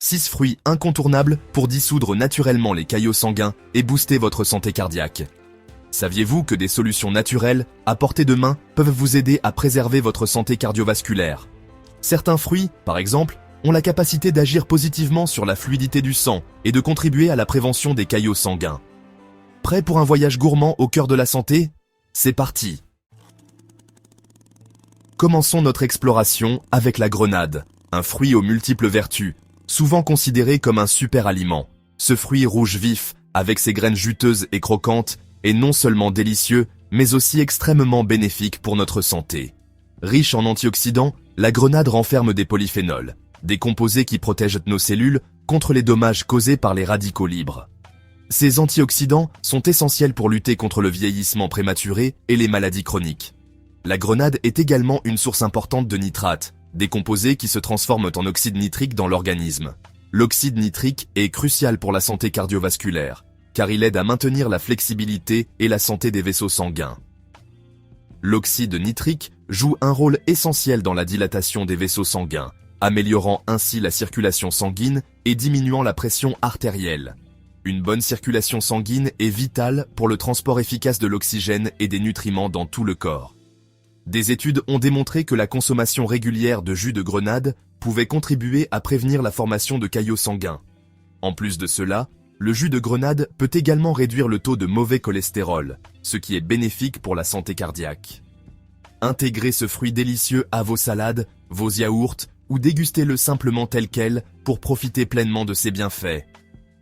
6 fruits incontournables pour dissoudre naturellement les caillots sanguins et booster votre santé cardiaque. Saviez-vous que des solutions naturelles, à portée de main, peuvent vous aider à préserver votre santé cardiovasculaire? Certains fruits, par exemple, ont la capacité d'agir positivement sur la fluidité du sang et de contribuer à la prévention des caillots sanguins. Prêt pour un voyage gourmand au cœur de la santé? C'est parti! Commençons notre exploration avec la grenade, un fruit aux multiples vertus, souvent considéré comme un super aliment. Ce fruit rouge vif, avec ses graines juteuses et croquantes, est non seulement délicieux, mais aussi extrêmement bénéfique pour notre santé. Riche en antioxydants, la grenade renferme des polyphénols, des composés qui protègent nos cellules contre les dommages causés par les radicaux libres. Ces antioxydants sont essentiels pour lutter contre le vieillissement prématuré et les maladies chroniques. La grenade est également une source importante de nitrates, des composés qui se transforment en oxyde nitrique dans l'organisme. L'oxyde nitrique est crucial pour la santé cardiovasculaire, car il aide à maintenir la flexibilité et la santé des vaisseaux sanguins. L'oxyde nitrique joue un rôle essentiel dans la dilatation des vaisseaux sanguins, améliorant ainsi la circulation sanguine et diminuant la pression artérielle. Une bonne circulation sanguine est vitale pour le transport efficace de l'oxygène et des nutriments dans tout le corps. Des études ont démontré que la consommation régulière de jus de grenade pouvait contribuer à prévenir la formation de caillots sanguins. En plus de cela, le jus de grenade peut également réduire le taux de mauvais cholestérol, ce qui est bénéfique pour la santé cardiaque. Intégrez ce fruit délicieux à vos salades, vos yaourts ou dégustez-le simplement tel quel pour profiter pleinement de ses bienfaits.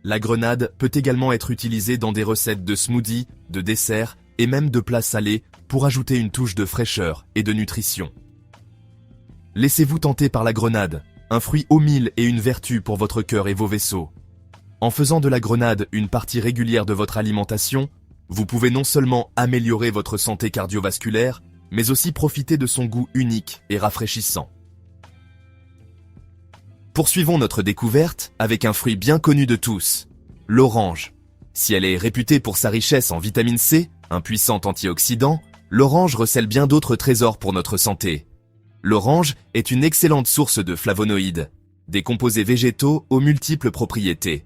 La grenade peut également être utilisée dans des recettes de smoothies, de desserts et même de plats salés pour ajouter une touche de fraîcheur et de nutrition. Laissez-vous tenter par la grenade, un fruit aux mille et une vertu pour votre cœur et vos vaisseaux. En faisant de la grenade une partie régulière de votre alimentation, vous pouvez non seulement améliorer votre santé cardiovasculaire, mais aussi profiter de son goût unique et rafraîchissant. Poursuivons notre découverte avec un fruit bien connu de tous, l'orange. Si elle est réputée pour sa richesse en vitamine C, un puissant antioxydant, l'orange recèle bien d'autres trésors pour notre santé. L'orange est une excellente source de flavonoïdes, des composés végétaux aux multiples propriétés.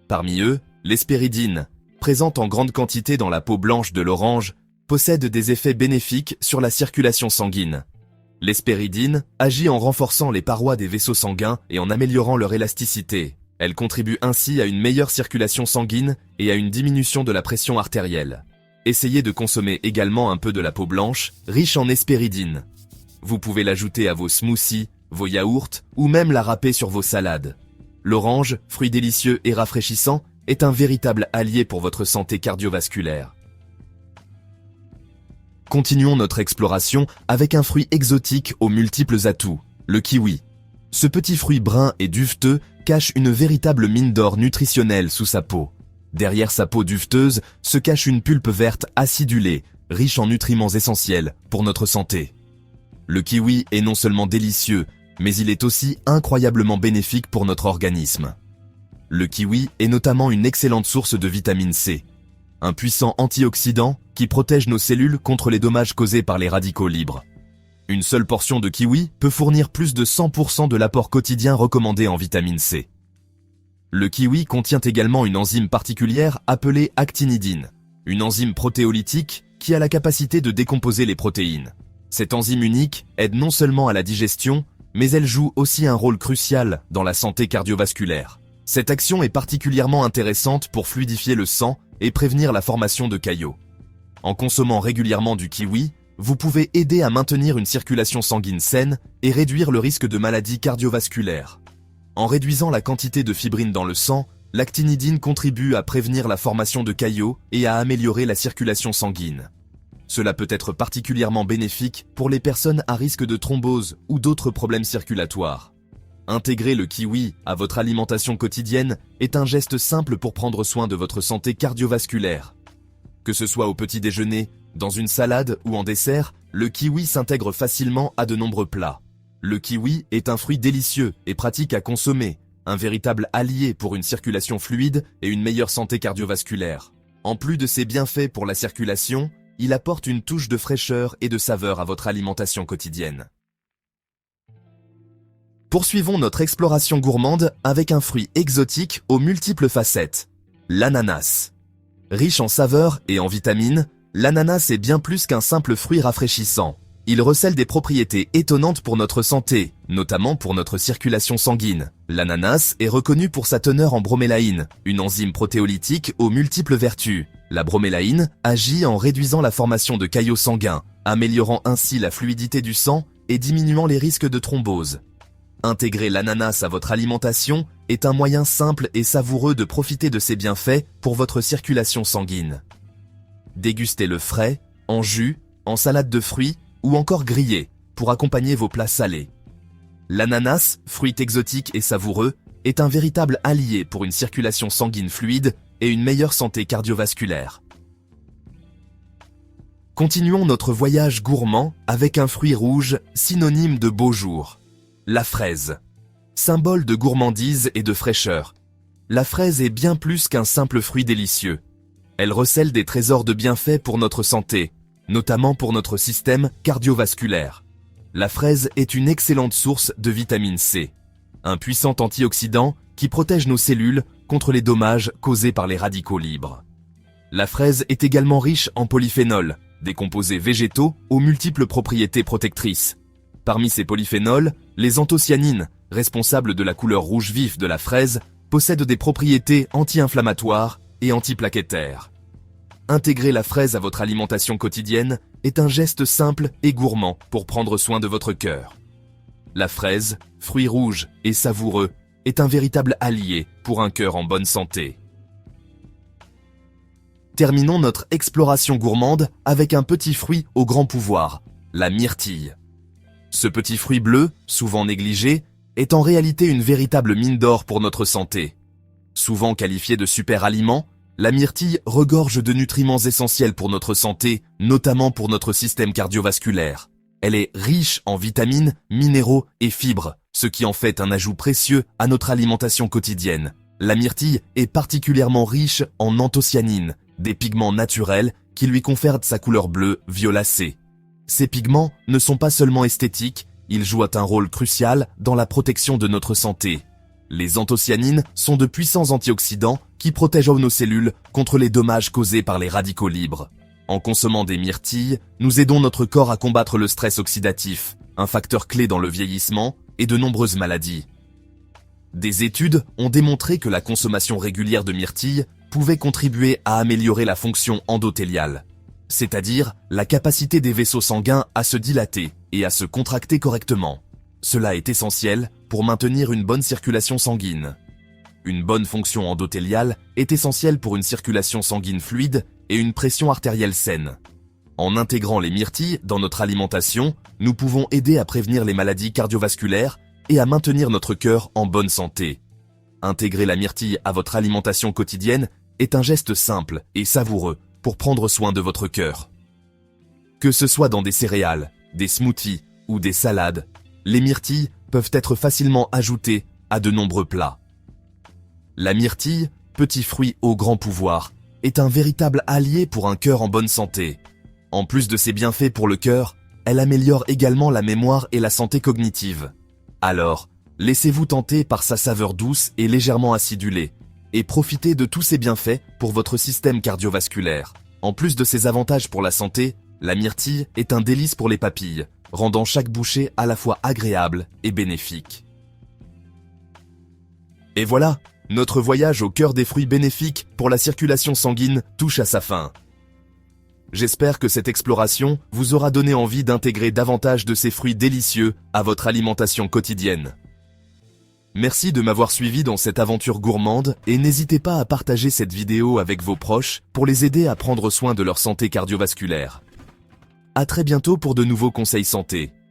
Parmi eux, l'hespéridine, présente en grande quantité dans la peau blanche de l'orange, possède des effets bénéfiques sur la circulation sanguine. L'hespéridine agit en renforçant les parois des vaisseaux sanguins et en améliorant leur élasticité. Elle contribue ainsi à une meilleure circulation sanguine et à une diminution de la pression artérielle. Essayez de consommer également un peu de la peau blanche, riche en hespéridine. Vous pouvez l'ajouter à vos smoothies, vos yaourts ou même la râper sur vos salades. L'orange, fruit délicieux et rafraîchissant, est un véritable allié pour votre santé cardiovasculaire. Continuons notre exploration avec un fruit exotique aux multiples atouts, le kiwi. Ce petit fruit brun et duveteux cache une véritable mine d'or nutritionnelle sous sa peau. Derrière sa peau duveteuse se cache une pulpe verte acidulée, riche en nutriments essentiels pour notre santé. Le kiwi est non seulement délicieux, mais il est aussi incroyablement bénéfique pour notre organisme. Le kiwi est notamment une excellente source de vitamine C, un puissant antioxydant qui protège nos cellules contre les dommages causés par les radicaux libres. Une seule portion de kiwi peut fournir plus de 100% de l'apport quotidien recommandé en vitamine C. Le kiwi contient également une enzyme particulière appelée actinidine, une enzyme protéolytique qui a la capacité de décomposer les protéines. Cette enzyme unique aide non seulement à la digestion, mais elle joue aussi un rôle crucial dans la santé cardiovasculaire. Cette action est particulièrement intéressante pour fluidifier le sang et prévenir la formation de caillots. En consommant régulièrement du kiwi, vous pouvez aider à maintenir une circulation sanguine saine et réduire le risque de maladies cardiovasculaires. En réduisant la quantité de fibrine dans le sang, l'actinidine contribue à prévenir la formation de caillots et à améliorer la circulation sanguine. Cela peut être particulièrement bénéfique pour les personnes à risque de thrombose ou d'autres problèmes circulatoires. Intégrer le kiwi à votre alimentation quotidienne est un geste simple pour prendre soin de votre santé cardiovasculaire. Que ce soit au petit déjeuner, dans une salade ou en dessert, le kiwi s'intègre facilement à de nombreux plats. Le kiwi est un fruit délicieux et pratique à consommer, un véritable allié pour une circulation fluide et une meilleure santé cardiovasculaire. En plus de ses bienfaits pour la circulation, il apporte une touche de fraîcheur et de saveur à votre alimentation quotidienne. Poursuivons notre exploration gourmande avec un fruit exotique aux multiples facettes, l'ananas. Riche en saveurs et en vitamines, l'ananas est bien plus qu'un simple fruit rafraîchissant. Il recèle des propriétés étonnantes pour notre santé, notamment pour notre circulation sanguine. L'ananas est reconnu pour sa teneur en bromélaïne, une enzyme protéolytique aux multiples vertus. La bromélaïne agit en réduisant la formation de caillots sanguins, améliorant ainsi la fluidité du sang et diminuant les risques de thrombose. Intégrer l'ananas à votre alimentation est un moyen simple et savoureux de profiter de ses bienfaits pour votre circulation sanguine. Dégustez-le frais, en jus, en salade de fruits ou encore grillé pour accompagner vos plats salés. L'ananas, fruit exotique et savoureux, est un véritable allié pour une circulation sanguine fluide et une meilleure santé cardiovasculaire. Continuons notre voyage gourmand avec un fruit rouge synonyme de beau jour. La fraise. Symbole de gourmandise et de fraîcheur. La fraise est bien plus qu'un simple fruit délicieux. Elle recèle des trésors de bienfaits pour notre santé, notamment pour notre système cardiovasculaire. La fraise est une excellente source de vitamine C, un puissant antioxydant qui protège nos cellules contre les dommages causés par les radicaux libres. La fraise est également riche en polyphénols, des composés végétaux aux multiples propriétés protectrices. Parmi ces polyphénols, les anthocyanines, responsables de la couleur rouge vif de la fraise, possèdent des propriétés anti-inflammatoires et antiplaquettaires. Intégrer la fraise à votre alimentation quotidienne est un geste simple et gourmand pour prendre soin de votre cœur. La fraise, fruit rouge et savoureux, est un véritable allié pour un cœur en bonne santé. Terminons notre exploration gourmande avec un petit fruit au grand pouvoir, la myrtille. Ce petit fruit bleu, souvent négligé, est en réalité une véritable mine d'or pour notre santé. Souvent qualifié de super aliment, la myrtille regorge de nutriments essentiels pour notre santé, notamment pour notre système cardiovasculaire. Elle est riche en vitamines, minéraux et fibres, ce qui en fait un ajout précieux à notre alimentation quotidienne. La myrtille est particulièrement riche en anthocyanines, des pigments naturels qui lui confèrent sa couleur bleue violacée. Ces pigments ne sont pas seulement esthétiques, ils jouent un rôle crucial dans la protection de notre santé. Les anthocyanines sont de puissants antioxydants qui protègent nos cellules contre les dommages causés par les radicaux libres. En consommant des myrtilles, nous aidons notre corps à combattre le stress oxydatif, un facteur clé dans le vieillissement et de nombreuses maladies. Des études ont démontré que la consommation régulière de myrtilles pouvait contribuer à améliorer la fonction endothéliale, c'est-à-dire la capacité des vaisseaux sanguins à se dilater et à se contracter correctement. Cela est essentiel pour maintenir une bonne circulation sanguine. Une bonne fonction endothéliale est essentielle pour une circulation sanguine fluide et une pression artérielle saine. En intégrant les myrtilles dans notre alimentation, nous pouvons aider à prévenir les maladies cardiovasculaires et à maintenir notre cœur en bonne santé. Intégrer la myrtille à votre alimentation quotidienne est un geste simple et savoureux pour prendre soin de votre cœur. Que ce soit dans des céréales, des smoothies ou des salades, les myrtilles peuvent être facilement ajoutées à de nombreux plats. La myrtille, petit fruit au grand pouvoir, est un véritable allié pour un cœur en bonne santé. En plus de ses bienfaits pour le cœur, elle améliore également la mémoire et la santé cognitive. Alors, laissez-vous tenter par sa saveur douce et légèrement acidulée, et profitez de tous ses bienfaits pour votre système cardiovasculaire. En plus de ses avantages pour la santé, la myrtille est un délice pour les papilles, rendant chaque bouchée à la fois agréable et bénéfique. Et voilà, notre voyage au cœur des fruits bénéfiques pour la circulation sanguine touche à sa fin. J'espère que cette exploration vous aura donné envie d'intégrer davantage de ces fruits délicieux à votre alimentation quotidienne. Merci de m'avoir suivi dans cette aventure gourmande et n'hésitez pas à partager cette vidéo avec vos proches pour les aider à prendre soin de leur santé cardiovasculaire. À très bientôt pour de nouveaux conseils santé.